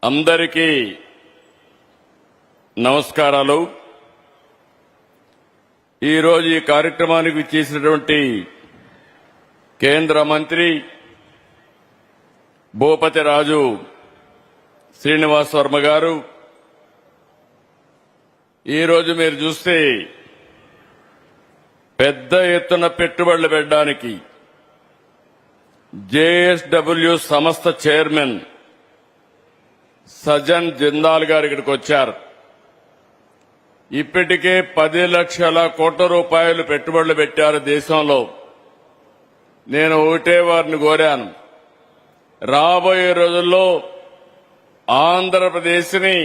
అందరికీ నమస్కారాలు. ఈరోజు ఈ కార్యక్రమానికి చేసినటువంటి కేంద్ర మంత్రి భూపతి రాజు శ్రీనివాస్ వర్మ గారు, ఈరోజు మీరు చూస్తే పెద్ద ఎత్తున పెట్టుబడులు పెట్టడానికి జేఎస్డబ్ల్యూ సంస్థ చైర్మన్ సజ్జన్ జిందాల్ గారు ఇక్కడికి వచ్చారు. ఇప్పటికే 10 లక్షల కోట్ల రూపాయలు పెట్టుబడులు పెట్టారు దేశంలో. నేను ఒకటే వారిని కోరాను, రాబోయే రోజుల్లో ఆంధ్రప్రదేశ్ని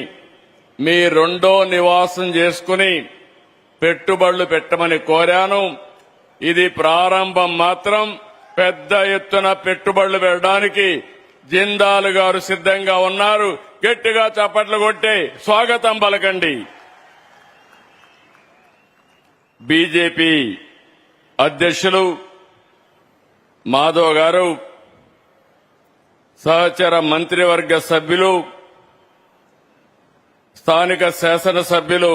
మీ రెండో నివాసం చేసుకుని పెట్టుబడులు పెట్టమని కోరాను. ఇది ప్రారంభం మాత్రం. పెద్ద ఎత్తున పెట్టుబడులు పెట్టడానికి జిందాల్ గారు సిద్ధంగా ఉన్నారు. గట్టిగా చప్పట్లు కొట్టి స్వాగతం పలకండి. బీజేపీ అధ్యక్షులు మాధవ్ గారు, సహచర మంత్రివర్గ సభ్యులు, స్థానిక శాసనసభ్యులు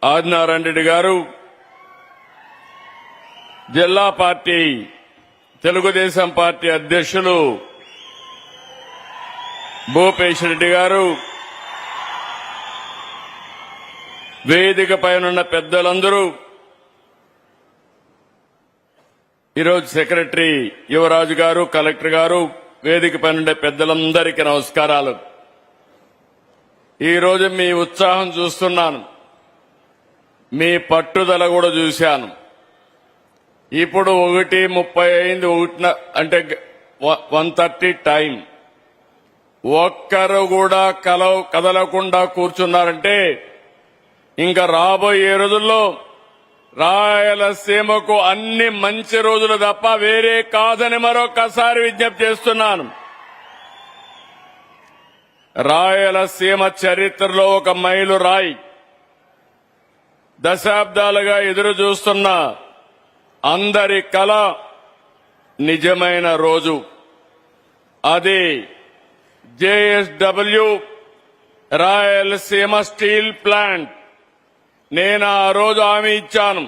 ఆదినారాయణ రెడ్డి గారు, జిల్లా పార్టీ తెలుగుదేశం పార్టీ అధ్యక్షులు భూపేష్ రెడ్డి గారు, వేదిక పైనున్న పెద్దలందరూ, ఈరోజు సెక్రటరీ యువరాజు గారు, కలెక్టర్ గారు, వేదిక పైనుండే పెద్దలందరికీ నమస్కారాలు. ఈరోజు మీ ఉత్సాహం చూస్తున్నాను, మీ పట్టుదల కూడా చూశాను. ఇప్పుడు 1:30 అయింది, అంటే 1:30 టైం. ఒక్కరు కూడా కదలకుండా కూర్చున్నారంటే ఇంకా రాబోయే రోజుల్లో రాయలసీమకు అన్ని మంచి రోజులు తప్ప వేరే కాదని మరొకసారి విజ్ఞప్తి చేస్తున్నాను. రాయలసీమ చరిత్రలో ఒక మైలురాయి. దశాబ్దాలుగా ఎదురు చూస్తున్న అందరి కల నిజమైన రోజు. అది జేఎస్డబ్ల్యూ రాయలసీమ స్టీల్ ప్లాంట్. నేను ఆ రోజు హామీ ఇచ్చాను,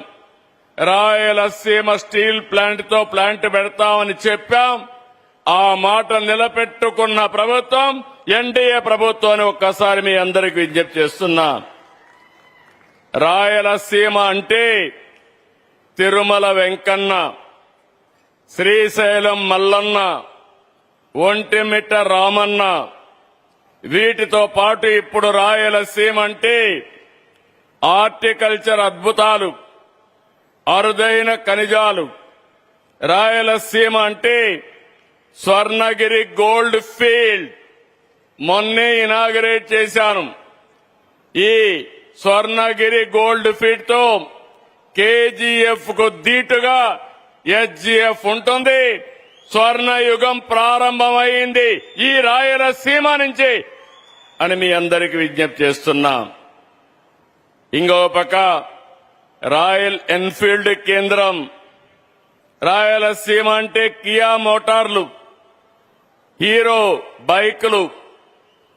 రాయలసీమ స్టీల్ ప్లాంట్తో ప్లాంట్ పెడతామని చెప్పాం. ఆ మాట నిలబెట్టుకున్న ప్రభుత్వం ఎన్డీఏ ప్రభుత్వం అని ఒక్కసారి మీ అందరికీ విజ్ఞప్తి చేస్తున్నా. రాయలసీమ అంటే తిరుమల వెంకన్న, శ్రీశైలం మల్లన్న, ఒంటిమిట్ట రామన్న, వీటితో పాటు ఇప్పుడు రాయలసీమ అంటే హార్టికల్చర్ అద్భుతాలు, అరుదైన ఖనిజాలు. రాయలసీమ అంటే స్వర్ణగిరి గోల్డ్ ఫీల్డ్. మొన్నే ఇనాగరేట్ చేశాను. ఈ స్వర్ణగిరి గోల్డ్ ఫీల్డ్ తో కేజీఎఫ్ కు దీటుగా హెచ్జీఎఫ్ ఉంటుంది. స్వర్ణయుగం ప్రారంభమైంది ఈ రాయలసీమ నుంచి అని మీ అందరికీ విజ్ఞప్తి చేస్తున్నా. ఇంకో పక్క రాయల్ ఎన్ఫీల్డ్ కేంద్రం. రాయలసీమ అంటే కియా మోటార్లు, హీరో బైకులు,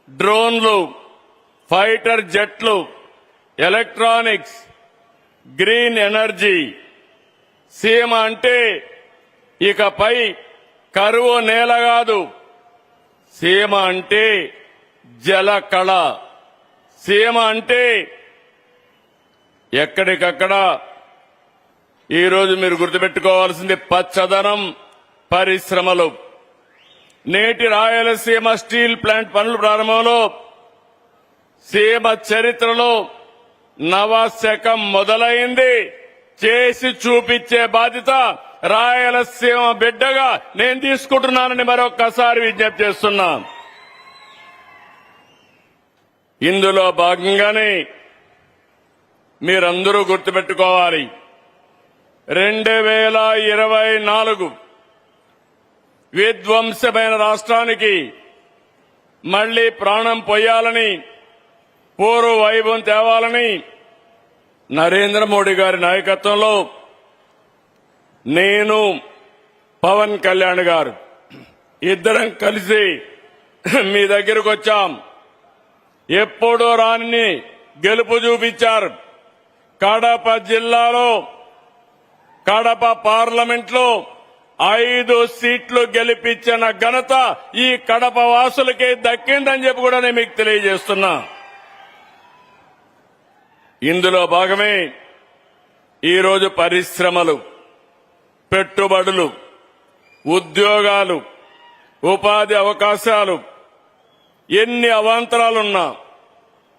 డ్రోన్లు, ఫైటర్ జెట్లు, ఎలక్ట్రానిక్స్, గ్రీన్ ఎనర్జీ. సీమ అంటే ఇకపై కరువు నేల కాదు, సీమ అంటే జల కళ. సీమ అంటే ఎక్కడికక్కడ ఈరోజు మీరు గుర్తుపెట్టుకోవాల్సింది పచ్చదనం, పరిశ్రమలు. నేటి రాయలసీమ స్టీల్ ప్లాంట్ పనుల ప్రారంభంలో సీమ చరిత్రలో నవశకం మొదలైంది. చేసి చూపించే బాధ్యత రాయలసీమ బిడ్డగా నేను తీసుకుంటున్నానని మరొక్కసారి విజ్ఞప్తి చేస్తున్నా. ఇందులో భాగంగానే మీరందరూ గుర్తుపెట్టుకోవాలి, 2024 విధ్వంసమైన రాష్ట్రానికి మళ్లీ ప్రాణం పోయాలని, పూర్వ వైభవం తేవాలని నరేంద్ర మోడీ గారి నాయకత్వంలో నేను, పవన్ కళ్యాణ్ గారు ఇద్దరం కలిసి మీ దగ్గరకు వచ్చాం. ఎప్పుడూ రాని గెలుపు చూపించారు. కడప జిల్లాలో కడప పార్లమెంట్లో 5 సీట్లు గెలిపించిన ఘనత ఈ కడప వాసులకే దక్కిందని చెప్పి కూడా నేను మీకు తెలియజేస్తున్నా. ఇందులో భాగమే ఈరోజు పరిశ్రమలు, పెట్టుబడులు, ఉద్యోగాలు, ఉపాధి అవకాశాలు, ఎన్ని అవాంతరాలున్నా,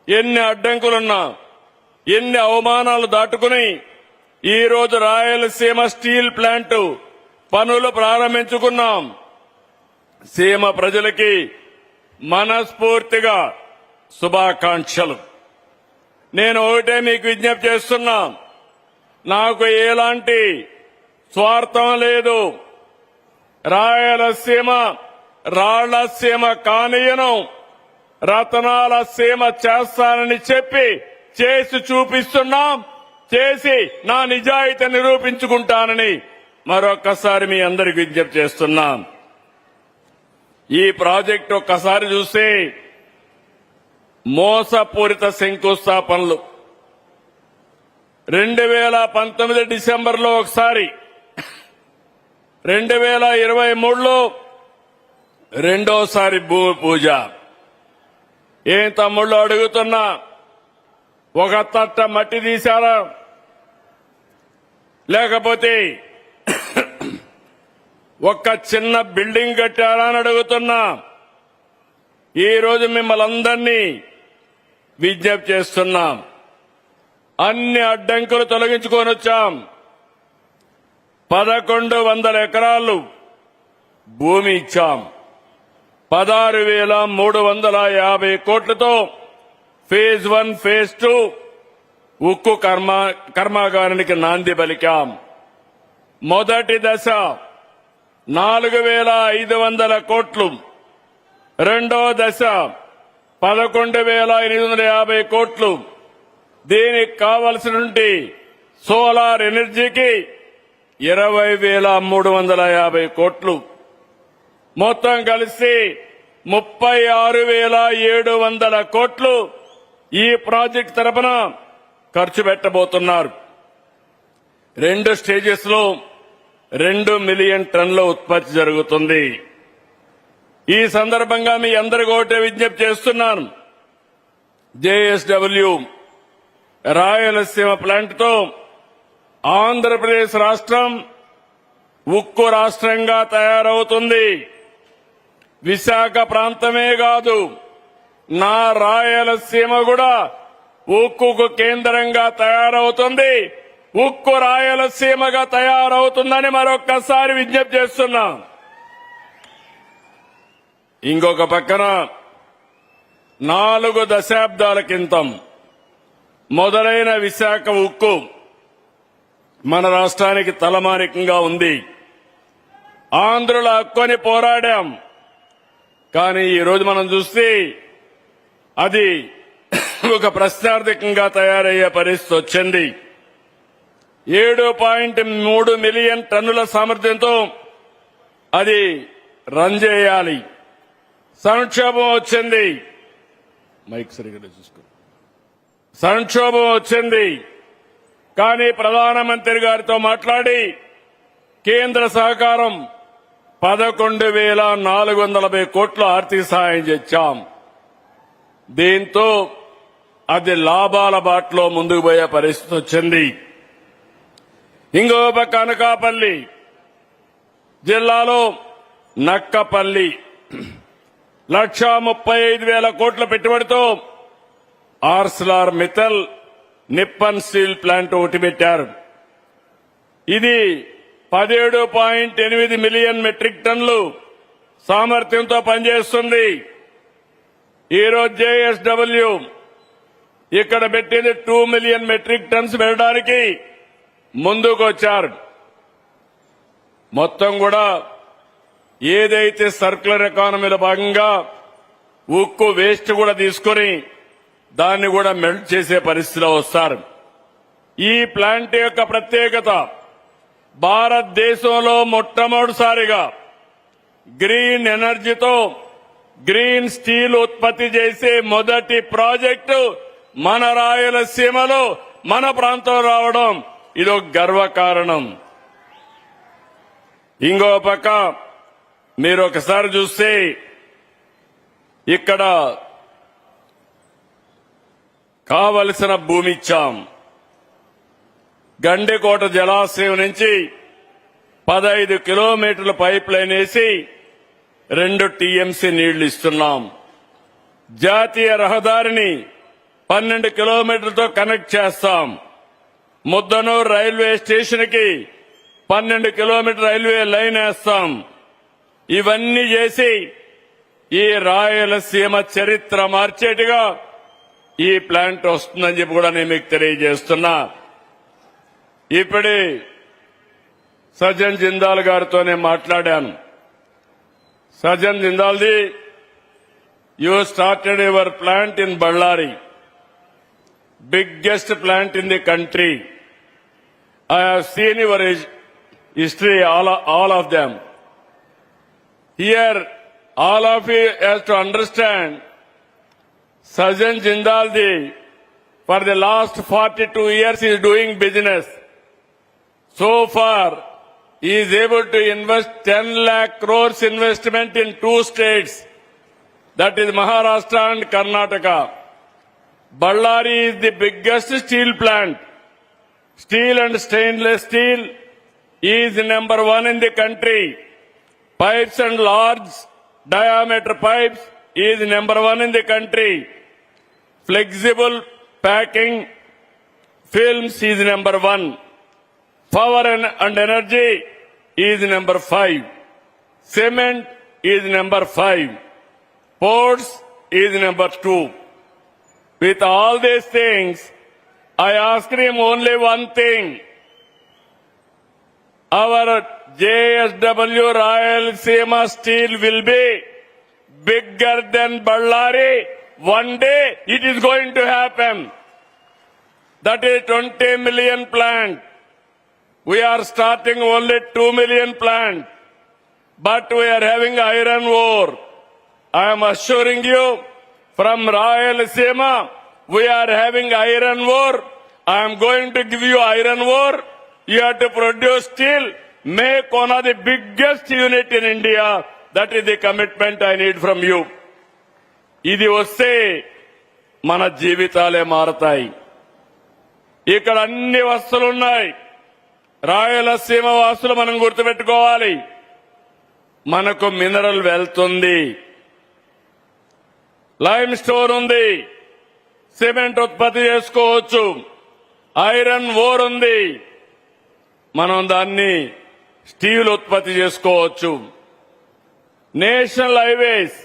ఎన్ని అడ్డంకులున్నా, ఎన్ని అవమానాలు దాటుకుని ఈరోజు రాయలసీమ స్టీల్ ప్లాంట్ పనులు ప్రారంభించుకున్నాం. సీమ ప్రజలకి మనస్ఫూర్తిగా శుభాకాంక్షలు. నేను ఒకటే మీకు విజ్ఞప్తి చేస్తున్నా, నాకు ఎలాంటి స్వార్థం లేదు. రాయలసీమ రాళ్లసీమ కానీయను, రతనాల సీమ చేస్తానని చెప్పి చేసి చూపిస్తున్నాం. చేసి నా నిజాయితీ నిరూపించుకుంటానని మరొక్కసారి మీ అందరికి విజ్ఞప్తి చేస్తున్నాం. ఈ ప్రాజెక్టు ఒక్కసారి చూస్తే మోసపూరిత శంకుస్థాపనలు 2019 డిసెంబర్లో ఒకసారి, 2023లో రెండోసారి భూమి పూజ. ఏం తమ్ముళ్ళు అడుగుతున్నా, ఒక తట్ట మట్టి తీశారా, లేకపోతే ఒక్క చిన్న బిల్డింగ్ కట్టారా అని అడుగుతున్నా. ఈ రోజు మిమ్మల్ని అందరినీ విజ్ఞప్తి చేస్తున్నాం. అన్ని అడ్డంకులు తొలగించుకొని వచ్చాం. 1100 ఎకరాలు భూమి ఇచ్చాం. 16,350 కోట్లతో ఫేజ్ 1, ఫేజ్ 2 ఉక్కు కర్మాగారానికి నాంది పలికాం. మొదటి దశ 4,500 కోట్లు, రెండో దశ 11,850 కోట్లు. దీనికి కావలసినటువంటి సోలార్ ఎనర్జీకి 20,350 కోట్లు. మొత్తం కలిసి 36,700 కోట్లు ఈ ప్రాజెక్టు తరపున ఖర్చు పెట్టబోతున్నారు. 2 స్టేజెస్ లో 2 మిలియన్ టన్నుల ఉత్పత్తి జరుగుతుంది. ఈ సందర్భంగా మీ అందరికీ ఒకటే విజ్ఞప్తి చేస్తున్నాను. జేఎస్డబ్ల్యూ రాయలసీమ ప్లాంట్ తో ఆంధ్రప్రదేశ్ రాష్ట్రం ఉక్కు రాష్ట్రంగా తయారవుతుంది. విశాఖ ప్రాంతమే కాదు, నా రాయలసీమ కూడా ఉక్కుకు కేంద్రంగా తయారవుతుంది. ఉక్కు రాయలసీమగా తయారవుతుందని మరొక్కసారి విజ్ఞప్తి చేస్తున్నా. ఇంకొక పక్కన 4 దశాబ్దాల క్రితం మొదలైన విశాఖ ఉక్కు మన రాష్ట్రానికి తలమానికంగా ఉంది. ఆంధ్రుల హక్కుని పోరాడాం. కానీ ఈ రోజు మనం చూస్తే అది ఒక ప్రశ్నార్థకంగా తయారయ్యే పరిస్థితి వచ్చింది. 7.3 మిలియన్ టన్నుల సామర్థ్యంతో అది రన్ చేయాలి. సంక్షోభం వచ్చింది. మైక్ సరిగ్గా చూసుకో. సంక్షోభం వచ్చింది. కానీ ప్రధానమంత్రి గారితో మాట్లాడి కేంద్ర సహకారం 11,450 కోట్ల ఆర్థిక సహాయం చేశాం. దీంతో అది లాభాల బాటలో ముందుకు పోయే పరిస్థితి వచ్చింది. ఇంకో పక్క అనకాపల్లి జిల్లాలో నక్కపల్లి 1,35,000 కోట్ల పెట్టుబడితో Arcelor Mittal Nippon steel plant ఒకటి పెట్టారు. ఇది 17.8 మిలియన్ మెట్రిక్ టన్నులు సామర్థ్యంతో పనిచేస్తుంది. ఈరోజు జేఎస్డబ్ల్యూ ఇక్కడ పెట్టింది 2 మిలియన్ మెట్రిక్ టన్స్ పెట్టడానికి ముందుకు వచ్చారు. మొత్తం కూడా ఏదైతే సర్క్యులర్ ఎకానమీలో భాగంగా ఉక్కు వేస్ట్ కూడా తీసుకుని దాన్ని కూడా మెల్ట్ చేసే పరిస్థితిలో వస్తారు. ఈ ప్లాంట్ యొక్క ప్రత్యేకత, భారతదేశంలో మొట్టమొదటిసారిగా గ్రీన్ ఎనర్జీతో గ్రీన్ స్టీల్ ఉత్పత్తి చేసే మొదటి ప్రాజెక్టు మన రాయలసీమలో మన ప్రాంతం రావడం ఇది ఒక గర్వకారణం. ఇంకో పక్క మీరు ఒకసారి చూస్తే ఇక్కడ కావలసిన భూమి ఇచ్చాం. గండికోట జలాశయం నుంచి 15 కిలోమీటర్ల పైప్ లైన్ వేసి 2 టీఎంసీ నీళ్లు ఇస్తున్నాం. జాతీయ రహదారిని 12 కిలోమీటర్లతో కనెక్ట్ చేస్తాం. ముద్దనూరు రైల్వే స్టేషన్ కి 12 కిలోమీటర్ రైల్వే లైన్ వేస్తాం. ఇవన్నీ చేసి ఈ రాయలసీమ చరిత్ర మార్చేట్టుగా ఈ ప్లాంట్ వస్తుందని చెప్పి కూడా నేను మీకు తెలియజేస్తున్నా. ఇప్పుడే సజ్జన్ జిందాల్ గారితోనే మాట్లాడాను. సజ్జన్ జిందాల్ది, you started your plant in Ballari, biggest plant in the country. I have seen your history, all of them. Here, all of you have to understand, Sajjan Jindalji, for the last 42 years is doing business. So far, he is able to invest 10 lakh crores investment in 2 states. That is Maharashtra and Karnataka. Ballari is the biggest steel plant. Steel and stainless steel is number 1 in the country. Pipes and large diameter pipes is number 1 in the country. Flexible packing films is number 1. Power and energy is number 5. Cement is number 5. Ports is number 2. With all these things, I asked him only one thing. Our JSW Rayalaseema Steel will be bigger than Ballari. One day it is going to happen. That is 20 million plant. We are starting only 2 million plant. But we are having iron ore. I am assuring you, from Rayalaseema, we are having iron ore. I am going to give you iron ore. You have to produce steel. Make one of the biggest unit in India. That is the commitment I need from you. ఇది వస్తే మన జీవితాలే మారతాయి. ఇక్కడ అన్ని వస్తువులున్నాయి. రాయలసీమ వాసులు మనం గుర్తుపెట్టుకోవాలి. మనకు మినరల్ వెల్త్ ఉంది, లైమ్ స్టోన్ ఉంది, సిమెంట్ ఉత్పత్తి చేసుకోవచ్చు, ఐరన్ ఓర్ ఉంది. మనం దాన్ని స్టీల్ ఉత్పత్తి చేసుకోవచ్చు. National highways,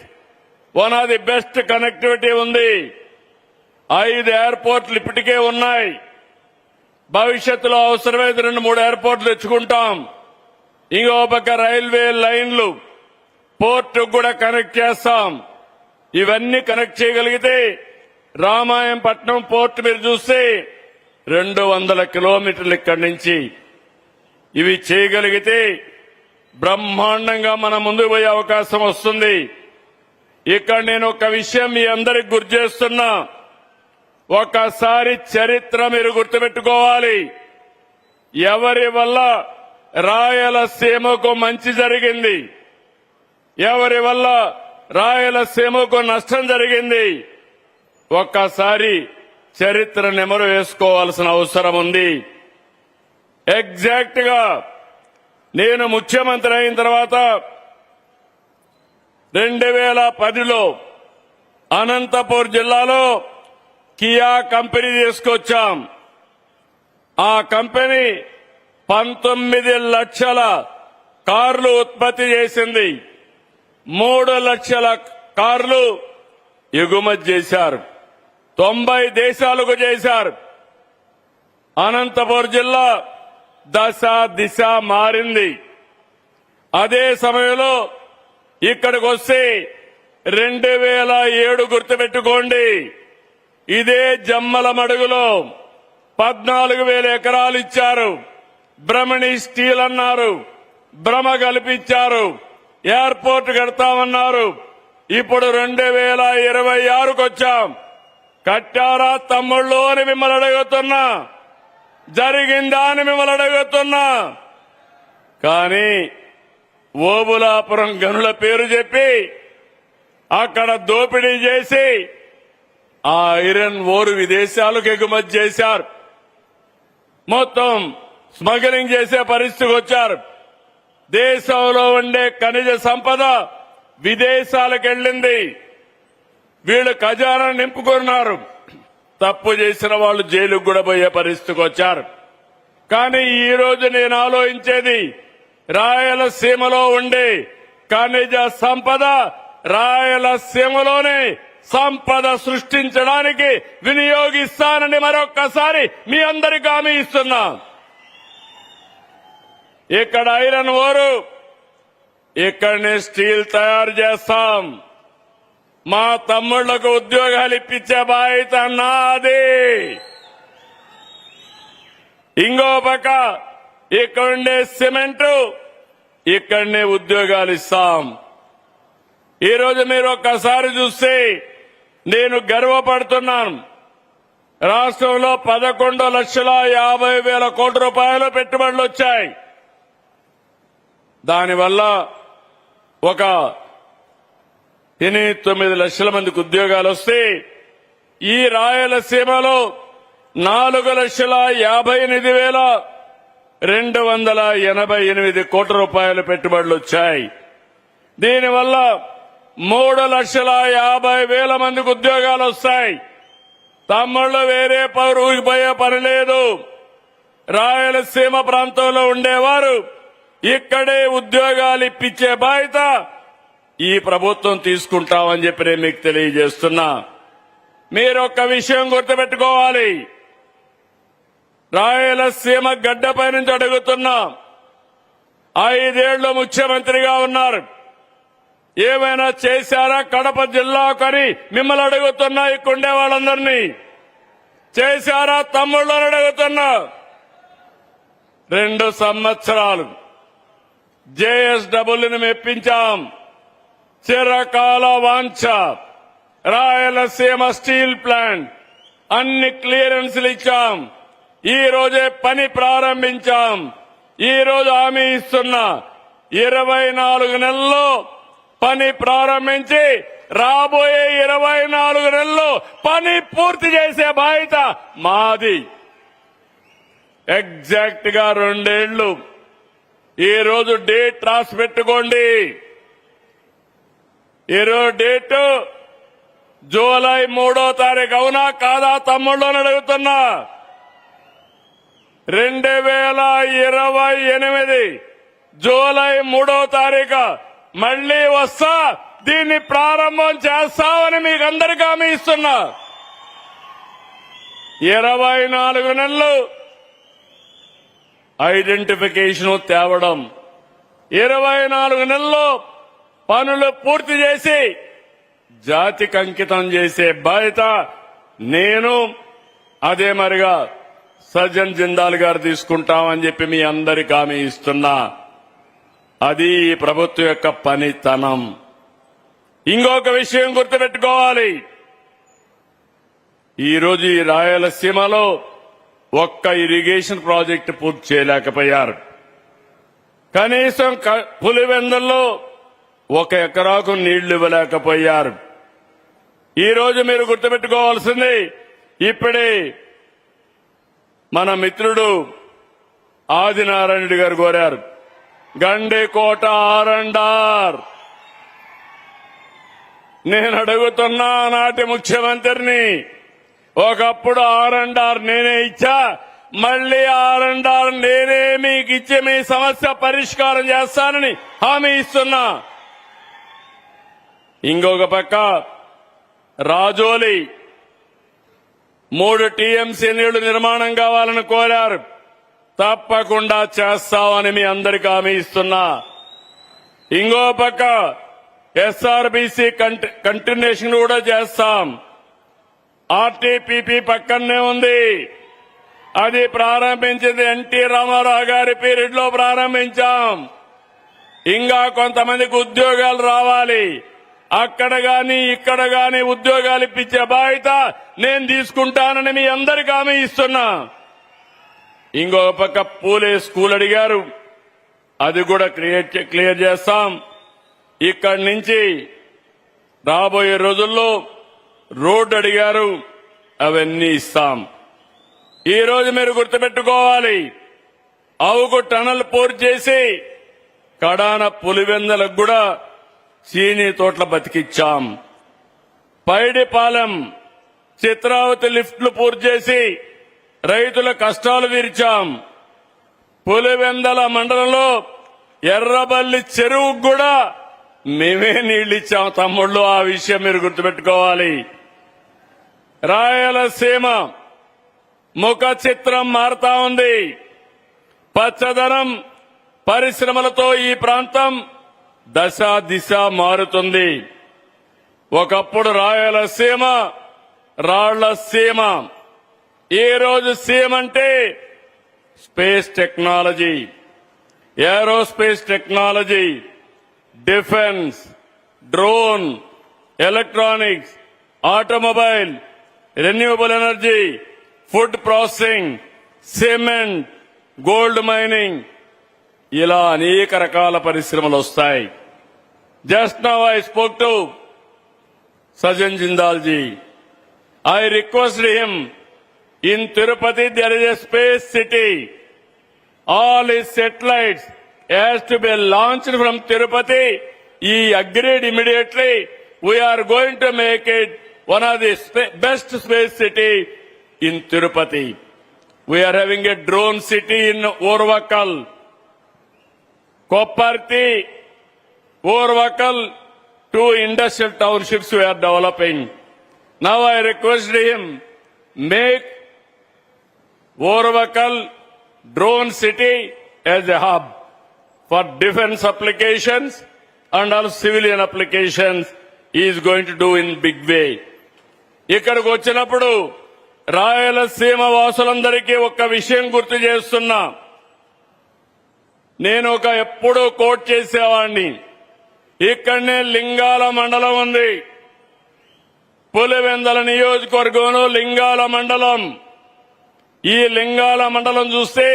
one of the best connectivity ఉంది. 5 ఎయిర్పోర్ట్లు ఇప్పటికే ఉన్నాయి. భవిష్యత్తులో అవసరమైతే 2-3 ఎయిర్పోర్ట్లు తెచ్చుకుంటాం. ఇంకో పక్క రైల్వే లైన్లు, పోర్టు కూడా కనెక్ట్ చేస్తాం. ఇవన్నీ కనెక్ట్ చేయగలిగితే రామాయంపట్నం పోర్టు మీరు చూస్తే 200 కిలోమీటర్లు ఇక్కడి నుంచి. ఇవి చేయగలిగితే బ్రహ్మాండంగా మన ముందుకు పోయే అవకాశం వస్తుంది. ఇక్కడ నేను ఒక విషయం మీ అందరికి గుర్తు చేస్తున్నా. ఒకసారి చరిత్ర మీరు గుర్తుపెట్టుకోవాలి. ఎవరి వల్ల రాయలసీమకు మంచి జరిగింది, ఎవరి వల్ల రాయలసీమకు నష్టం జరిగింది, ఒక్కసారి చరిత్ర నెమరు వేసుకోవాల్సిన అవసరం ఉంది. ఎగ్జాక్ట్ గా నేను ముఖ్యమంత్రి అయిన తర్వాత 2010లో అనంతపూర్ జిల్లాలో కియా కంపెనీ తీసుకొచ్చాం. ఆ కంపెనీ 19 లక్షల కార్లు ఉత్పత్తి చేసింది. 3 లక్షల కార్లు ఎగుమతి చేశారు. 90 దేశాలకు చేశారు. అనంతపూర్ జిల్లా దశ దిశ మారింది. అదే సమయంలో ఇక్కడికి వస్తే 2007 గుర్తుపెట్టుకోండి. ఇదే జమ్మల మడుగులో 14,000 ఎకరాలు ఇచ్చారు. బ్రహ్మణి స్టీల్ అన్నారు, భ్రమ కల్పించారు, ఎయిర్పోర్ట్ కడతామన్నారు. ఇప్పుడు 2026కు వచ్చాం. కట్టారా తమ్ముళ్ళు అని మిమ్మల్ని అడుగుతున్నా, జరిగిందా అని మిమ్మల్ని అడుగుతున్నా. కానీ ఓబులాపురం గనుల పేరు చెప్పి అక్కడ దోపిడీ చేసి ఆ ఐరన్ ఓరు విదేశాలకు ఎగుమతి చేశారు. మొత్తం స్మగ్లింగ్ చేసే పరిస్థితికి వచ్చారు. దేశంలో ఉండే ఖనిజ సంపద విదేశాలకు వెళ్ళింది. వీళ్ళు ఖజానా నింపుకున్నారు. తప్పు చేసిన వాళ్ళు జైలుకు కూడా పోయే పరిస్థితికి వచ్చారు. కానీ ఈ రోజు నేను ఆలోచించేది, రాయలసీమలో ఉండే ఖనిజ సంపద రాయలసీమలోనే సంపద సృష్టించడానికి వినియోగిస్తానని మరొక్కసారి మీ అందరికీ హామీ ఇస్తున్నా. ఇక్కడ ఐరన్ ఓరు, ఇక్కడనే స్టీల్ తయారు చేస్తాం. మా తమ్ముళ్లకు ఉద్యోగాలు ఇప్పించే బాధ్యత నాది. ఇంకో పక్క ఇక్కడుండే సిమెంటు, ఇక్కడనే ఉద్యోగాలు ఇస్తాం. ఈరోజు మీరు ఒక్కసారి చూస్తే నేను గర్వపడుతున్నాను. రాష్ట్రంలో 11,50,000 కోట్ల రూపాయలు పెట్టుబడులు వచ్చాయి. దానివల్ల ఒక 8-9 లక్షల మందికి ఉద్యోగాలు వస్తే ఈ రాయలసీమలో 4,58,288 కోట్ల రూపాయల పెట్టుబడులు వచ్చాయి. దీనివల్ల 3,50,000 మందికి ఉద్యోగాలు వస్తాయి. తమ్ముళ్ళు వేరే ఊరికి పోయే పని లేదు. రాయలసీమ ప్రాంతంలో ఉండేవారు ఇక్కడే ఉద్యోగాలు ఇప్పించే బాధ్యత ఈ ప్రభుత్వం తీసుకుంటామని చెప్పి నేను మీకు తెలియజేస్తున్నా. మీరు ఒక్క విషయం గుర్తుపెట్టుకోవాలి. రాయలసీమ గడ్డపై నుంచి అడుగుతున్నా. 5 ఏళ్లు ముఖ్యమంత్రిగా ఉన్నారు. ఏమైనా చేశారా కడప జిల్లాకని మిమ్మల్ని అడుగుతున్నా. ఇక్కడుండే వాళ్ళందరినీ చేశారా తమ్ముళ్ళని అడుగుతున్నా. 2 సంవత్సరాలు జేఎస్డబ్ల్యూని మెప్పించాం. చిరకాల వాంఛ రాయలసీమ స్టీల్ ప్లాంట్ అన్ని క్లియరెన్స్లు ఇచ్చాం. ఈ రోజే పని ప్రారంభించాం. ఈ రోజు హామీ ఇస్తున్నా, 24 నెలల్లో పని ప్రారంభించి రాబోయే 24 నెలల్లో పని పూర్తి చేసే బాధ్యత మాది. ఎగ్జాక్ట్ గా 2 ఏళ్లు. ఈ రోజు డేట్ రాసి పెట్టుకోండి. ఈరోజు డేట్ జూలై 3వ తారీఖు. అవునా కాదా తమ్ముళ్ళు అని అడుగుతున్నా. 2028 జూలై 3వ తారీఖు మళ్లీ వస్తా, దీన్ని ప్రారంభం చేస్తామని మీకు అందరికీ హామీ ఇస్తున్నా. 24 నెలలు ఐడెంటిఫికేషన్ తేవడం, 24 నెలల్లో పనులు పూర్తి చేసి జాతికి అంకితం చేసే బాధ్యత నేను, అదే మరిగా సజ్జన్ జిందాల్ గారు తీసుకుంటామని చెప్పి మీ అందరికీ హామీ ఇస్తున్నా. అది ఈ ప్రభుత్వం యొక్క పనితనం. ఇంకొక విషయం గుర్తుపెట్టుకోవాలి. ఈరోజు ఈ రాయలసీమలో ఒక్క ఇరిగేషన్ ప్రాజెక్టు పూర్తి చేయలేకపోయారు. కనీసం పులివెందుల్లో 1 ఎకరాకు నీళ్లు ఇవ్వలేకపోయారు. ఈ రోజు మీరు గుర్తుపెట్టుకోవాల్సింది, ఇప్పుడే మన మిత్రుడు ఆదినారాయణ రెడ్డి గారు కోరారు, గండికోట ఆరండార్. నేను అడుగుతున్నా నాటి ముఖ్యమంత్రిని, ఒకప్పుడు ఆరండార్ నేనే ఇచ్చా, మళ్లీ ఆరండార్ నేనే మీకు ఇచ్చి మీ సమస్య పరిష్కారం చేస్తానని హామీ ఇస్తున్నా. ఇంకొక పక్క రాజోలి 3 టీఎంసీ నీళ్లు నిర్మాణం కావాలని కోరారు. తప్పకుండా చేస్తామని మీ అందరికీ హామీ ఇస్తున్నా. ఇంకో పక్క ఎస్ఆర్బీసీ కంటిన్యూషన్ కూడా చేస్తాం. ఆర్టీపీపీ పక్కనే ఉంది. అది ప్రారంభించింది ఎన్టీ రామారావు గారి పీరియడ్ లో ప్రారంభించాం. ఇంకా కొంతమందికి ఉద్యోగాలు రావాలి. అక్కడ గాని ఇక్కడ గాని ఉద్యోగాలు ఇప్పించే బాధ్యత నేను తీసుకుంటానని మీ అందరికీ హామీ ఇస్తున్నా. ఇంకొక పక్క పూలే స్కూల్ అడిగారు, అది కూడా క్లియర్ చేస్తాం. ఇక్కడి నుంచి రాబోయే రోజుల్లో రోడ్డు అడిగారు, అవన్నీ ఇస్తాం. ఈ రోజు మీరు గుర్తుపెట్టుకోవాలి, అవుకు టనల్ పూర్తి చేసి కడాన పులివెందలకు కూడా చీనీ తోటల బతికిచ్చాం. పైడిపాలెం చిత్రావతి లిఫ్ట్లు పూర్తి చేసి రైతుల కష్టాలు తీర్చాం. పులివెందల మండలంలో ఎర్రబల్లి చెరువుకు కూడా మేమే నీళ్లు ఇచ్చాం తమ్ముళ్ళు. ఆ విషయం మీరు గుర్తుపెట్టుకోవాలి. రాయలసీమ ముఖ చిత్రం మారుతా ఉంది. పచ్చదనం పరిశ్రమలతో ఈ ప్రాంతం దశ దిశ మారుతుంది. ఒకప్పుడు రాయలసీమ రాళ్ల సీమ, ఈ రోజు సీమ అంటే space technology, aerospace technology, defence, drone, electronics, automobile, renewable energy, food processing, cement, gold mining, ఇలా అనేక రకాల పరిశ్రమలు వస్తాయి. Just now I spoke to Sajjan Jindal ji. I requested him, in Tirupati there is a space city. All his satellites has to be launched from Tirupati. He agreed immediately. We are going to make it one of the best space city in Tirupati. We are having a drone city in Orvakal. Kopparthi, Orvakal, 2 industrial townships we are developing. Now I requested him, make Orvakal drone city as a hub for defense applications and also civilian applications. He is going to do in big way. ఇక్కడికి వచ్చినప్పుడు రాయలసీమ వాసులందరికీ ఒక్క విషయం గుర్తు చేస్తున్నా. నేను ఎప్పుడూ coat చేసేవాడిని. ఇక్కడనే లింగాల మండలం ఉంది. పులివెందల నియోజకవర్గంలో లింగాల మండలం. ఈ లింగాల మండలం చూస్తే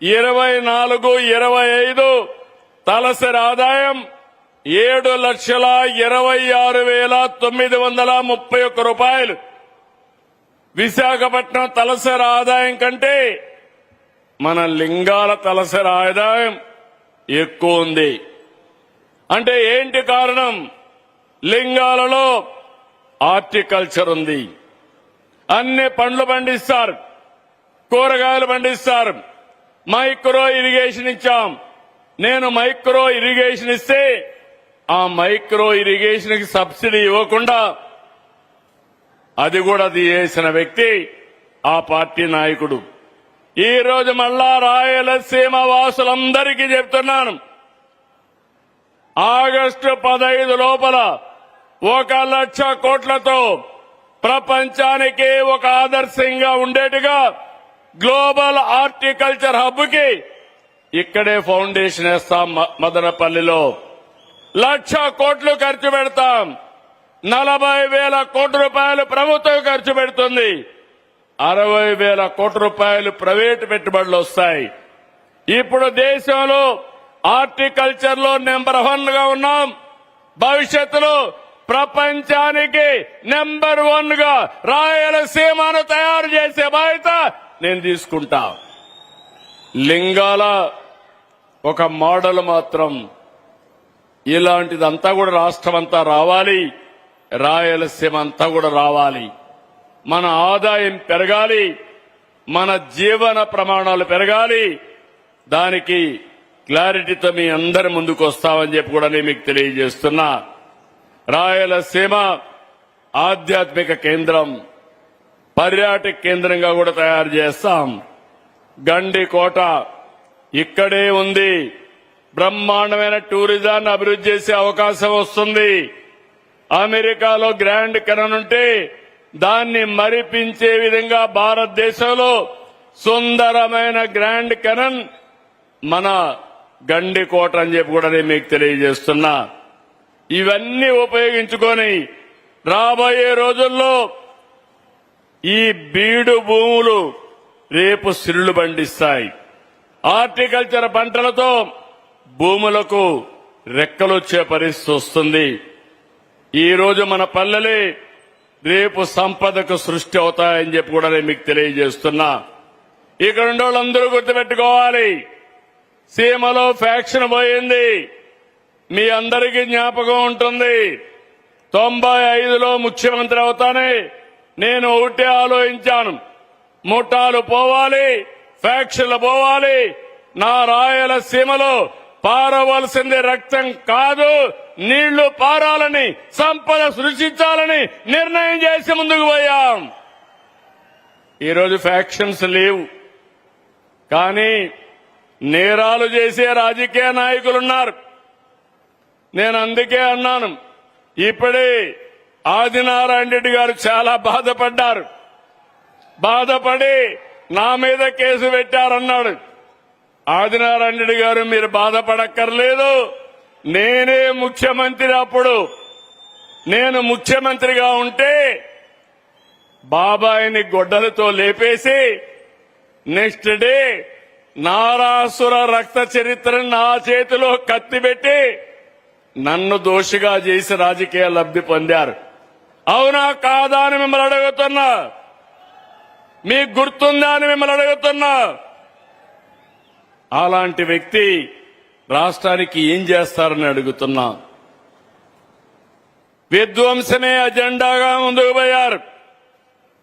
24-25 తలసరి ఆదాయం 7,26,931 రూపాయలు. విశాఖపట్నం తలసరి ఆదాయం కంటే మన లింగాల తలసరి ఆదాయం ఎక్కువ ఉంది. అంటే ఏంటి కారణం? లింగాలలో హార్టికల్చర్ ఉంది. అన్ని పండ్లు పండిస్తారు, కూరగాయలు పండిస్తారు. మైక్రో ఇరిగేషన్ ఇచ్చాం. నేను మైక్రో ఇరిగేషన్ ఇస్తే ఆ మైక్రో ఇరిగేషన్ కి సబ్సిడీ ఇవ్వకుండా అది కూడా తీసేసిన వ్యక్తి ఆ పార్టీ నాయకుడు. ఈ రోజు మళ్ళా రాయలసీమ వాసులందరికీ చెప్తున్నాను, ఆగస్టు 15 లోపల 1,00,000 కోట్లతో ప్రపంచానికి ఒక ఆదర్శంగా ఉండేట్టుగా గ్లోబల్ హార్టికల్చర్ హబ్ కి ఇక్కడే ఫౌండేషన్ వేస్తాం. మదనపల్లిలో 1,00,000 కోట్లు ఖర్చు పెడతాం. 40,000 కోట్ల రూపాయలు ప్రభుత్వం ఖర్చు పెడుతుంది. 60,000 కోట్ల రూపాయలు ప్రైవేటు పెట్టుబడులు వస్తాయి. ఇప్పుడు దేశంలో హార్టికల్చర్ లో నెంబర్ 1 గా ఉన్నాం. భవిష్యత్తులో ప్రపంచానికి నెంబర్ 1 గా రాయలసీమను తయారు చేసే బాధ్యత నేను తీసుకుంటా. లింగాల ఒక మోడల్ మాత్రం. ఇలాంటిదంతా కూడా రాష్ట్రం అంతా రావాలి, రాయలసీమ అంతా కూడా రావాలి. మన ఆదాయం పెరగాలి, మన జీవన ప్రమాణాలు పెరగాలి. దానికి క్లారిటీతో మీ అందరి ముందుకు వస్తామని చెప్పి కూడా నేను మీకు తెలియజేస్తున్నా. రాయలసీమ ఆధ్యాత్మిక కేంద్రం, పర్యాటక కేంద్రంగా కూడా తయారు చేస్తాం. గండికోట ఇక్కడే ఉంది. బ్రహ్మాండమైన టూరిజాన్ని అభివృద్ధి చేసే అవకాశం వస్తుంది. అమెరికాలో గ్రాండ్ కెనాన్ ఉంటే దాన్ని మరిపించే విధంగా భారతదేశంలో సుందరమైన గ్రాండ్ కెనాన్ మన గండికోట అని చెప్పి కూడా నేను మీకు తెలియజేస్తున్నా. ఇవన్నీ ఉపయోగించుకొని రాబోయే రోజుల్లో ఈ బీడు భూములు రేపు సిరులు బండిస్తాయి. హార్టికల్చర్ పంటలతో భూములకు రెక్కలొచ్చే పరిస్థితి వస్తుంది. ఈ రోజు మన పల్లెలే రేపు సంపదకు సృష్టి అవుతాయని చెప్పి కూడా నేను మీకు తెలియజేస్తున్నా. ఇక్కడ ఉండే వాళ్ళందరూ గుర్తుపెట్టుకోవాలి, సీమలో ఫ్యాక్షన్ పోయింది. మీ అందరికీ జ్ఞాపకం ఉంటుంది. 95లో ముఖ్యమంత్రి అవుతానే నేను ఒకటే ఆలోచించాను, ముఠాలు పోవాలి, ఫ్యాక్షన్లు పోవాలి. నా రాయలసీమలో పారవలసింది రక్తం కాదు, నీళ్లు పారాలని, సంపద సృష్టించాలని నిర్ణయం చేసి ముందుకు పోయాం. ఈరోజు ఫ్యాక్షన్స్ లేవు, కానీ నేరాలు చేసే రాజకీయ నాయకులున్నారు. నేను అందుకే అన్నాను, ఇప్పుడే ఆదినారాయణ రెడ్డి గారు చాలా బాధపడ్డారు. బాధపడి నా మీద కేసు పెట్టారన్నాడు. ఆదినారాయణ రెడ్డి గారు మీరు బాధపడక్కర్లేదు, నేనే ముఖ్యమంత్రి. అప్పుడు నేను ముఖ్యమంత్రిగా ఉంటే బాబాయిని గొడ్డలతో లేపేసి నెక్స్ట్ డే నారాసుర రక్త చరిత్రను నా చేతిలో కత్తి పెట్టి నన్ను దోషిగా చేసి రాజకీయ లబ్ధి పొందారు. అవునా కాదా అని మిమ్మల్ని అడుగుతున్నా. మీకు గుర్తుందా అని మిమ్మల్ని అడుగుతున్నా. అలాంటి వ్యక్తి రాష్ట్రానికి ఏం చేస్తారని అడుగుతున్నా. విధ్వంసమే అజెండాగా ముందుకు పోయారు.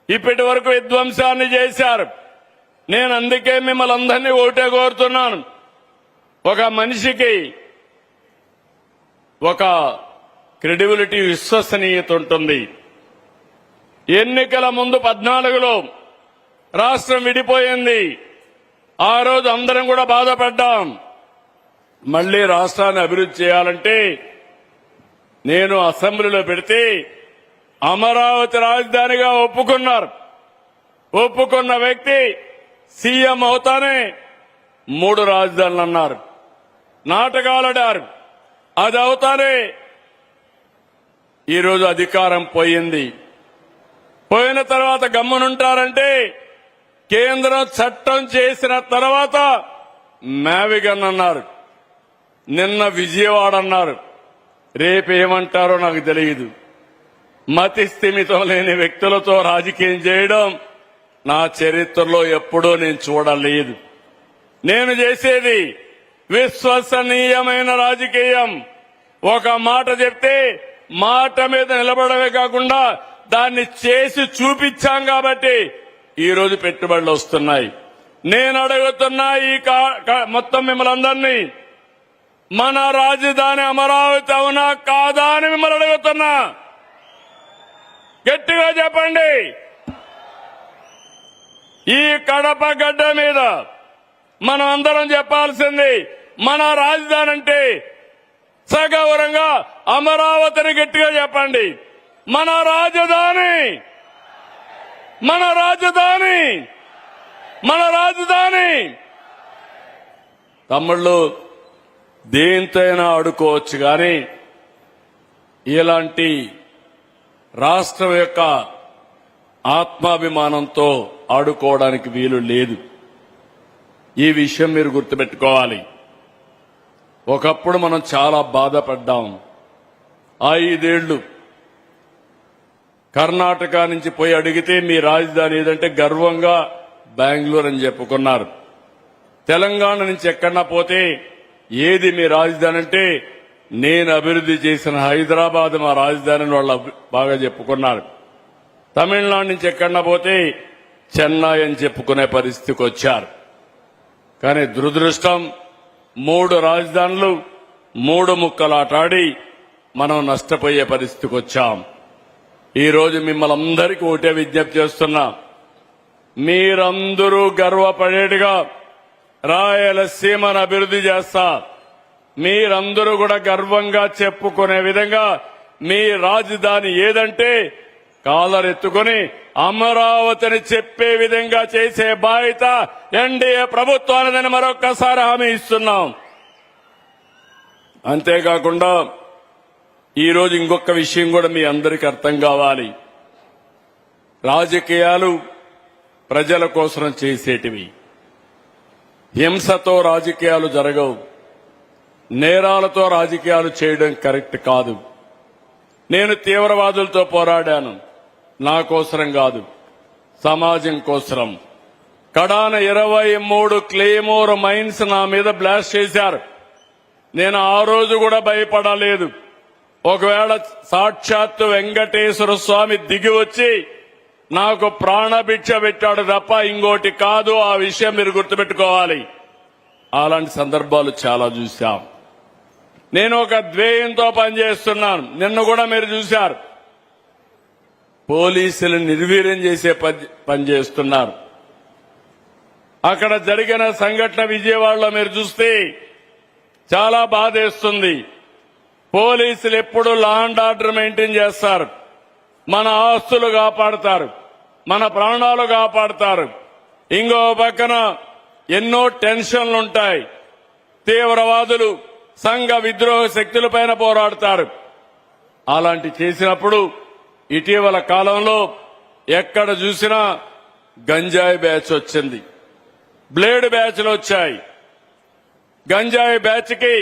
ఇప్పటి వరకు విధ్వంసాన్ని చేశారు. నేను అందుకే మిమ్మల్ని అందరినీ ఒకటే కోరుతున్నాను, ఒక మనిషికి ఒక క్రెడిబిలిటీ, విశ్వసనీయత ఉంటుంది. ఎన్నికల ముందు 14లో రాష్ట్రం విడిపోయింది. ఆ రోజు అందరం కూడా బాధపడ్డాం. మళ్లీ రాష్ట్రాన్ని అభివృద్ధి చేయాలంటే నేను అసెంబ్లీలో పెడితే అమరావతి రాజధానిగా ఒప్పుకున్నారు. ఒప్పుకున్న వ్యక్తి సీఎం అవుతానే 3 రాజధానులు అన్నారు, నాటకాలాడారు. అది అవుతానే ఈరోజు అధికారం పోయింది. పోయిన తర్వాత గమ్మునుంటారంటే కేంద్రం చట్టం చేసిన తర్వాత మేవిగన్ అన్నారు, నిన్న విజయవాడ అన్నారు. రేపేమంటారో నాకు తెలియదు. మతి స్థిమితం లేని వ్యక్తులతో రాజకీయం చేయడం నా చరిత్రలో ఎప్పుడూ నేను చూడలేదు. నేను చేసేది విశ్వసనీయమైన రాజకీయం. ఒక మాట చెప్తే మాట మీద నిలబడమే కాకుండా దాన్ని చేసి చూపించాం కాబట్టి ఈ రోజు పెట్టుబడులు వస్తున్నాయి. నేను అడుగుతున్నా ఈ మొత్తం మిమ్మల్ని అందరినీ, మన రాజధాని అమరావతి అవునా కాదా అని మిమ్మల్ని అడుగుతున్నా. గట్టిగా చెప్పండి. ఈ కడప గడ్డ మీద మనం అందరం చెప్పాల్సింది, మన రాజధాని అంటే సగౌరవంగా అమరావతిని గట్టిగా చెప్పండి. మన రాజధాని, మన రాజధాని, మన రాజధాని. తమ్ముళ్ళు, దేంతైనా ఆడుకోవచ్చు, కానీ ఇలాంటి రాష్ట్రం యొక్క ఆత్మాభిమానంతో ఆడుకోవడానికి వీలు లేదు. ఈ విషయం మీరు గుర్తుపెట్టుకోవాలి. ఒకప్పుడు మనం చాలా బాధపడ్డాం. 5 ఏళ్లు కర్ణాటక నుంచి పోయి అడిగితే మీ రాజధాని ఏదంటే గర్వంగా బెంగళూరు అని చెప్పుకున్నారు. తెలంగాణ నుంచి ఎక్కడన్నా పోతే ఏది మీ రాజధాని అంటే నేను అభివృద్ధి చేసిన హైదరాబాద్ మా రాజధాని వాళ్ళు బాగా చెప్పుకున్నారు. తమిళనాడు నుంచి ఎక్కడన్నా పోతే చెన్నై అని చెప్పుకునే పరిస్థితికి వచ్చారు. కానీ దురదృష్టం, 3 రాజధానులు 3 ముక్కలాటాడి మనం నష్టపోయే పరిస్థితికి వచ్చాం. ఈ రోజు మిమ్మల్ని అందరికీ ఒకటే విజ్ఞప్తి చేస్తున్నా, మీరందరూ గర్వపడేట్టుగా రాయలసీమను అభివృద్ధి చేస్తా. మీరందరూ కూడా గర్వంగా చెప్పుకునే విధంగా మీ రాజధాని ఏదంటే కాలరెత్తుకుని అమరావతిని చెప్పే విధంగా చేసే బాధ్యత ఎన్డీఏ ప్రభుత్వానిదని మరొక్కసారి హామీ ఇస్తున్నాం. అంతేకాకుండా ఈ రోజు ఇంకొక విషయం కూడా మీ అందరికీ అర్థం కావాలి. రాజకీయాలు ప్రజల కోసం చేసేటివి. హింసతో రాజకీయాలు జరగవు. నేరాలతో రాజకీయాలు చేయడం కరెక్ట్ కాదు. నేను తీవ్రవాదులతో పోరాడాను. నా కోసరం కాదు, సమాజం కోసరం. కడాన 23 క్లేమోర్ మైన్స్ నా మీద బ్లాస్ట్ చేశారు. నేను ఆ రోజు కూడా భయపడలేదు. ఒకవేళ సాక్షాత్తు వెంకటేశ్వర స్వామి దిగి వచ్చి నాకు ప్రాణభిక్ష పెట్టాడు తప్ప ఇంకోటి కాదు. ఆ విషయం మీరు గుర్తుపెట్టుకోవాలి. అలాంటి సందర్భాలు చాలా చూశాం. నేను ఒక ధ్యేయంతో పనిచేస్తున్నాను. నిన్న కూడా మీరు చూశారు. పోలీసులు నిర్వీర్యం చేసే పని చేస్తున్నారు. అక్కడ జరిగిన సంఘటన విజయవాడలో మీరు చూస్తే చాలా బాధేస్తుంది. పోలీసులు ఎప్పుడు లా అండ్ ఆర్డర్ మెయింటైన్ చేస్తారు. మన ఆస్తులు కాపాడతారు, మన ప్రాణాలు కాపాడతారు. ఇంకో పక్కన ఎన్నో టెన్షన్లుంటాయి. తీవ్రవాదులు సంఘ విద్రోహ శక్తులపైన పోరాడతారు. అలాంటి చేసినప్పుడు ఇటీవల కాలంలో ఎక్కడ చూసినా గంజాయి బ్యాచ్ వచ్చింది, బ్లేడ్ బ్యాచ్లు వచ్చాయి. గంజాయి బ్యాచ్కి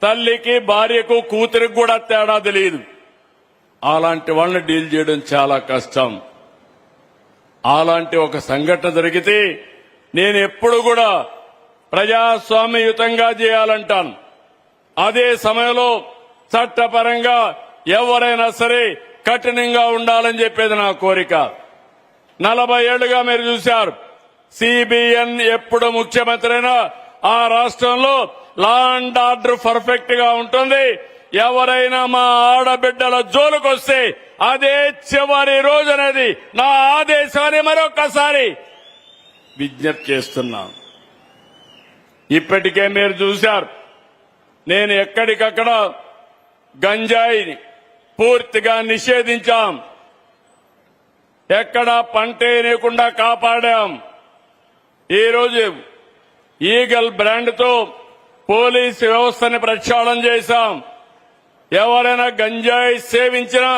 తల్లికి, భార్యకు, కూతురికి కూడా తేడా తెలియదు. అలాంటి వాళ్ళని డీల్ చేయడం చాలా కష్టం. అలాంటి ఒక సంఘటన జరిగితే నేను ఎప్పుడు కూడా ప్రజాస్వామ్యయుతంగా చేయాలంటాను. అదే సమయంలో చట్టపరంగా ఎవరైనా సరే కఠినంగా ఉండాలని చెప్పేది నా కోరిక. 40 ఏళ్లుగా మీరు చూశారు. సిబిఎన్ ఎప్పుడు ముఖ్యమంత్రి అయినా ఆ రాష్ట్రంలో లా అండ్ ఆర్డర్ పర్ఫెక్ట్ గా ఉంటుంది. ఎవరైనా మా ఆడబిడ్డల జోలుకొస్తే అదే చివరి రోజు అనేది నా ఆదేశాన్ని మరొకసారి విజ్ఞప్తి చేస్తున్నాను. ఇప్పటికే మీరు చూశారు, నేను ఎక్కడికక్కడ గంజాయిని పూర్తిగా నిషేధించాం. ఎక్కడా పంటే లేకుండా కాపాడాం. ఈరోజు ఈగల్ బ్రాండ్తో పోలీసు వ్యవస్థని ప్రక్షాళన చేశాం. ఎవరైనా గంజాయి సేవించినా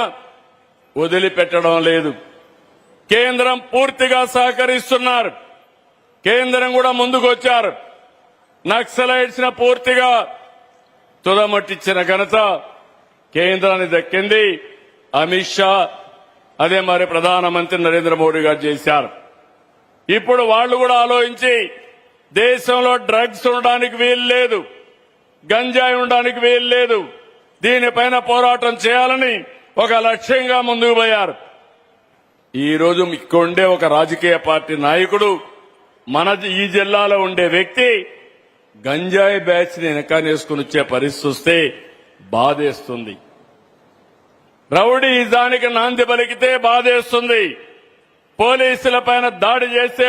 వదిలిపెట్టడం లేదు. కేంద్రం పూర్తిగా సహకరిస్తున్నారు. కేంద్రం కూడా ముందుకొచ్చారు. నక్సలైట్స్ ని పూర్తిగా తుదముట్టించిన ఘనత కేంద్రానికి దక్కింది. అమిత్ షా అదే మరి ప్రధానమంత్రి నరేంద్ర మోడీ గారు చేశారు. ఇప్పుడు వాళ్ళు కూడా ఆలోచించి దేశంలో డ్రగ్స్ ఉండడానికి వీలు లేదు, గంజాయి ఉండడానికి వీలు లేదు, దీనిపైన పోరాటం చేయాలని ఒక లక్ష్యంగా ముందుకు పోయారు. ఈ రోజు ఇక్కడ ఉండే ఒక రాజకీయ పార్టీ నాయకుడు, మన ఈ జిల్లాలో ఉండే వ్యక్తి గంజాయి బ్యాచ్ ని వెనకానేసుకుని వచ్చే పరిస్థితి వస్తే బాధేస్తుంది. రౌడీజానికి నాంది పలికితే బాధేస్తుంది. పోలీసుల పైన దాడి చేస్తే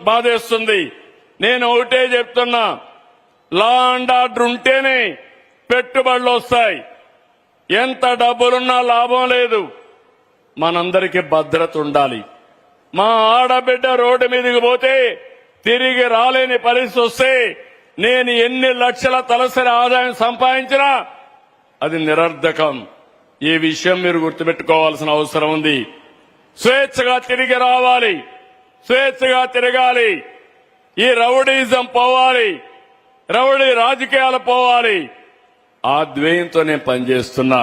బాధేస్తుంది. నేను ఒకటే చెప్తున్నా, లా అండ్ ఆర్డర్ ఉంటేనే పెట్టుబడులు వస్తాయి. ఎంత డబ్బులున్నా లాభం లేదు. మనందరికీ భద్రత ఉండాలి. మా ఆడబిడ్డ రోడ్డు మీదకి పోతే తిరిగి రాలేని పరిస్థితి వస్తే నేను ఎన్ని లక్షల తలసరి ఆదాయం సంపాదించినా అది నిరర్ధకం. ఈ విషయం మీరు గుర్తుపెట్టుకోవాల్సిన అవసరం ఉంది. స్వేచ్ఛగా తిరిగి రావాలి, స్వేచ్ఛగా తిరగాలి. ఈ రౌడీజం పోవాలి, రౌడీ రాజకీయాలు పోవాలి. ఆ ధ్యేయంతో నేను పనిచేస్తున్నా.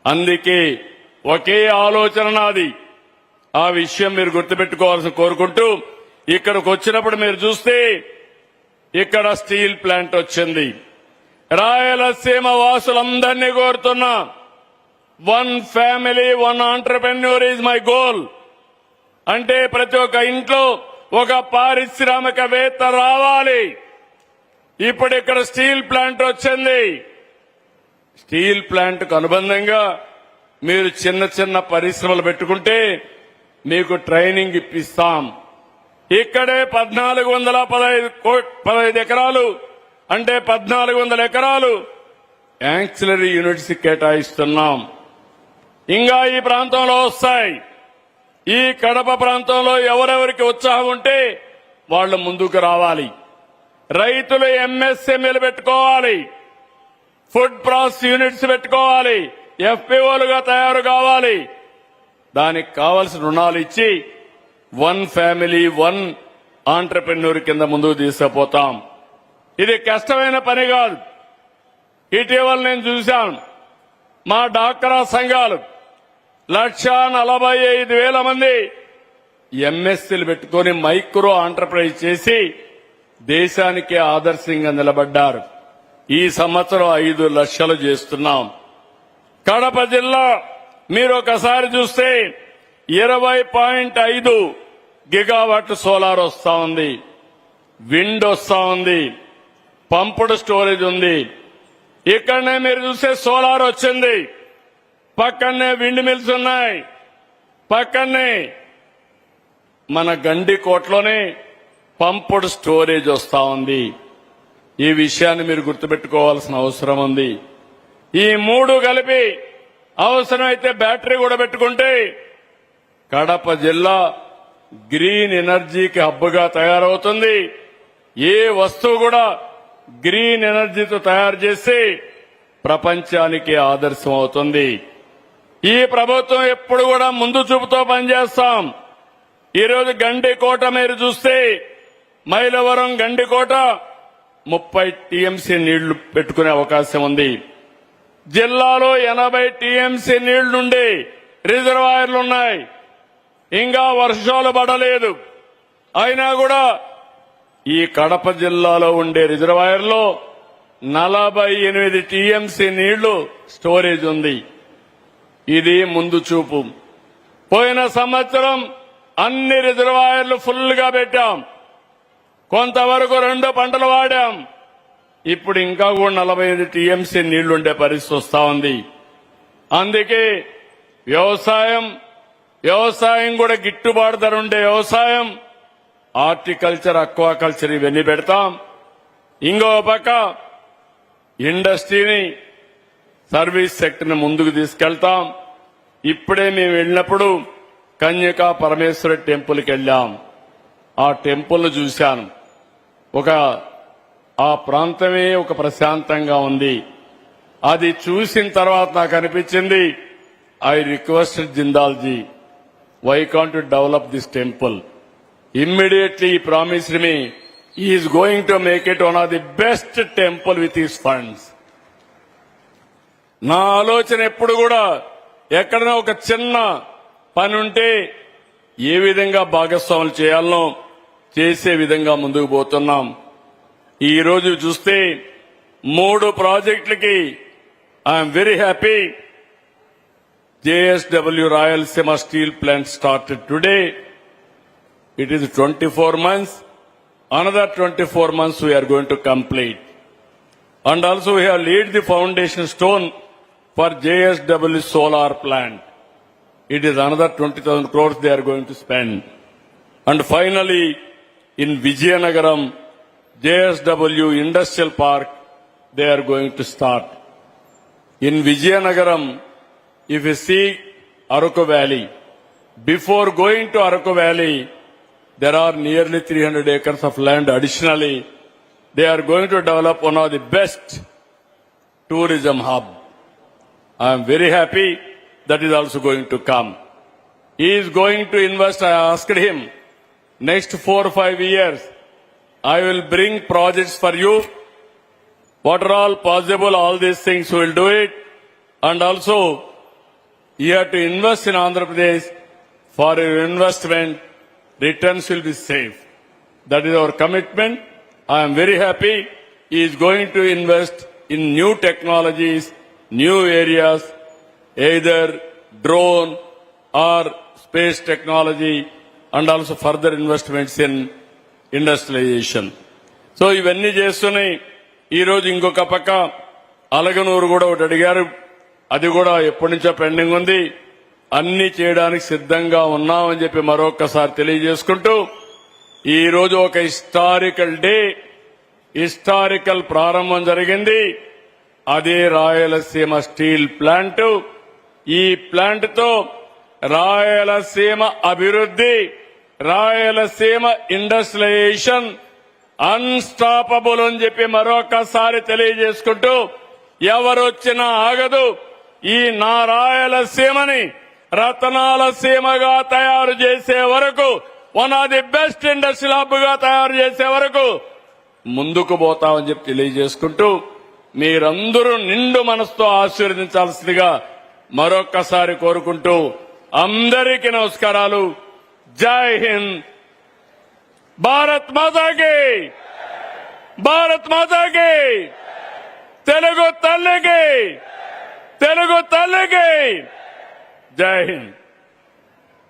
అందుకే ఒకే ఆలోచన నాది. ఆ విషయం మీరు గుర్తుపెట్టుకోవాల్సి కోరుకుంటూ ఇక్కడికి వచ్చినప్పుడు మీరు చూస్తే ఇక్కడ స్టీల్ ప్లాంట్ వచ్చింది. రాయలసీమ వాసులందరినీ కోరుతున్నా, 1 family 1 entrepreneur is my goal. అంటే ప్రతి ఒక్క ఇంట్లో ఒక పారిశ్రామికవేత్త రావాలి. ఇప్పుడు ఇక్కడ స్టీల్ ప్లాంట్ వచ్చింది. స్టీల్ ప్లాంట్ కు అనుబంధంగా మీరు చిన్న చిన్న పరిశ్రమలు పెట్టుకుంటే మీకు ట్రైనింగ్ ఇప్పిస్తాం. ఇక్కడే 1415 ఎకరాలు అంటే 1400 ఎకరాలు యాంక్సిలరీ యూనిట్స్ కేటాయిస్తున్నాం. ఇంకా ఈ ప్రాంతంలో వస్తాయి. ఈ కడప ప్రాంతంలో ఎవరెవరికి ఉత్సాహం ఉంటే వాళ్ళు ముందుకు రావాలి. రైతులు ఎంఎస్ఎంఈలు పెట్టుకోవాలి, ఫుడ్ ప్రాసెస్ యూనిట్స్ పెట్టుకోవాలి. ఎఫ్పిఓలుగా తయారు కావాలి. దానికి కావలసిన రుణాలు ఇచ్చి వన్ ఫ్యామిలీ వన్ ఆంటర్ప్రెన్యూర్ కింద ముందుకు తీసుకుపోతాం. ఇది కష్టమైన పని కాదు. ఇటీవల నేను చూశాను, మా డాక్రా సంఘాలు 1,45,000 మంది ఎంఎస్సీలు పెట్టుకుని మైక్రో ఆంటర్ప్రైజ్ చేసి దేశానికి ఆదర్శంగా నిలబడ్డారు. ఈ సంవత్సరం 5 లక్షలు చేస్తున్నాం. కడప జిల్లా మీరు ఒకసారి చూస్తే 20.5 గిగావాట్ సోలార్ వస్తా ఉంది, విండ్ వస్తా ఉంది, పంపుడ్ స్టోరేజ్ ఉంది. ఇక్కడనే మీరు చూస్తే సోలార్ వచ్చింది, పక్కనే విండ్ మిల్స్ ఉన్నాయి, పక్కనే మన గండికోటలోనే పంపుడ్ స్టోరేజ్ వస్తా ఉంది. ఈ విషయాన్ని మీరు గుర్తుపెట్టుకోవాల్సిన అవసరం ఉంది. ఈ 3 కలిపి అవసరమైతే బ్యాటరీ కూడా పెట్టుకుంటే కడప జిల్లా గ్రీన్ ఎనర్జీకి హబ్గా తయారవుతుంది. ఏ వస్తువు కూడా గ్రీన్ ఎనర్జీతో తయారు చేసి ప్రపంచానికి ఆదర్శం అవుతుంది. ఈ ప్రభుత్వం ఎప్పుడు కూడా ముందు చూపుతో పనిచేస్తాం. ఈరోజు గండికోట మీరు చూస్తే మైలవరం గండికోట 30 టీఎంసీ నీళ్లు పెట్టుకునే అవకాశం ఉంది. జిల్లాలో 80 టీఎంసీ నీళ్లుండే రిజర్వాయర్లున్నాయి. ఇంకా వర్షాలు పడలేదు. అయినా కూడా ఈ కడప జిల్లాలో ఉండే రిజర్వాయర్లో 48 టీఎంసీ నీళ్లు స్టోరేజ్ ఉంది. ఇది ముందు చూపు. పోయిన సంవత్సరం అన్ని రిజర్వాయర్లు ఫుల్ గా పెట్టాం. కొంతవరకు 2 పంటలు వాడాం. ఇప్పుడు ఇంకా కూడా 45 టీఎంసీ నీళ్లుండే పరిస్థితి వస్తా ఉంది. అందుకే వ్యవసాయం కూడా గిట్టుబాటు ధర ఉండే వ్యవసాయం, హార్టికల్చర్, అక్వాకల్చర్ ఇవన్నీ పెడతాం. ఇంకో పక్క ఇండస్ట్రీని, సర్వీస్ సెక్టర్ని ముందుకు తీసుకెళ్తాం. ఇప్పుడే మేము వెళ్ళినప్పుడు కన్యకా పరమేశ్వర టెంపుల్కి వెళ్ళాం. ఆ టెంపుల్ చూశాను. ఆ ప్రాంతమే ఒక ప్రశాంతంగా ఉంది. అది చూసిన తర్వాత నాకు అనిపించింది, I requested Jindalji, why can't to develop this temple? Immediately he promised me he is going to make it one of the best temple with his funds. నా ఆలోచన ఎప్పుడు కూడా ఎక్కడైనా ఒక చిన్న పని ఉంటే ఏ విధంగా భాగస్వాములు చేయాలనో చేసే విధంగా ముందుకు పోతున్నాం. ఈ రోజు చూస్తే 3 ప్రాజెక్టులకి I'm very happy. JSW Rayalaseema Steel Plant started today. It is 24 months. Another 24 months we are going to complete. And also we have laid the foundation stone for JSW solar plant. It is another 20,000 crores they are going to spend. And finally, in Vizianagaram, JSW Industrial Park, they are going to start. In Vizianagaram, if you see Araku Valley, before going to Araku Valley, there are nearly 300 acres of land additionally. They are going to develop one of the best tourism hub. I am very happy that is also going to come. He is going to invest. I asked him, next 4 or 5 years, I will bring projects for you. What are all possible, all these things we will do it. And also, you have to invest in Andhra Pradesh. For your investment, returns will be safe. That is our commitment. I am very happy. He is going to invest in new technologies, new areas, either drone or space technology, and also further investments in industrialization. So ఇవన్నీ చేస్తున్నాయి. ఈ రోజు ఇంకొక పక్క అలగనూరు కూడా ఒకటి అడిగారు. అది కూడా ఎప్పటి నుంచో పెండింగ్ ఉంది. అన్ని చేయడానికి సిద్ధంగా ఉన్నామని చెప్పి మరొకసారి తెలియజేసుకుంటూ, ఈ రోజు ఒక హిస్టారికల్ డే, హిస్టారికల్ ప్రారంభం జరిగింది. అదే రాయలసీమ స్టీల్ ప్లాంట్. ఈ ప్లాంట్ తో రాయలసీమ అభివృద్ధి, రాయలసీమ ఇండస్ట్రియలైజేషన్ అన్స్టాపబుల్ అని చెప్పి మరొకసారి తెలియజేసుకుంటూ, ఎవరొచ్చినా ఆగదు, ఈ నా రాయలసీమని రతనాల సీమగా తయారు చేసే వరకు, one of the best industrial hub గా తయారు చేసే వరకు ముందుకు పోతామని చెప్పి తెలియజేసుకుంటూ, మీరందరూ నిండు మనసుతో ఆశీర్వదించాల్సిందిగా మరొక్కసారి కోరుకుంటూ అందరికీ నమస్కారాలు. జై హింద్. భారత్ మాతాకి, భారత్ మాతాకి, తెలుగు తల్లికి, తెలుగు తల్లికి జై హింద్.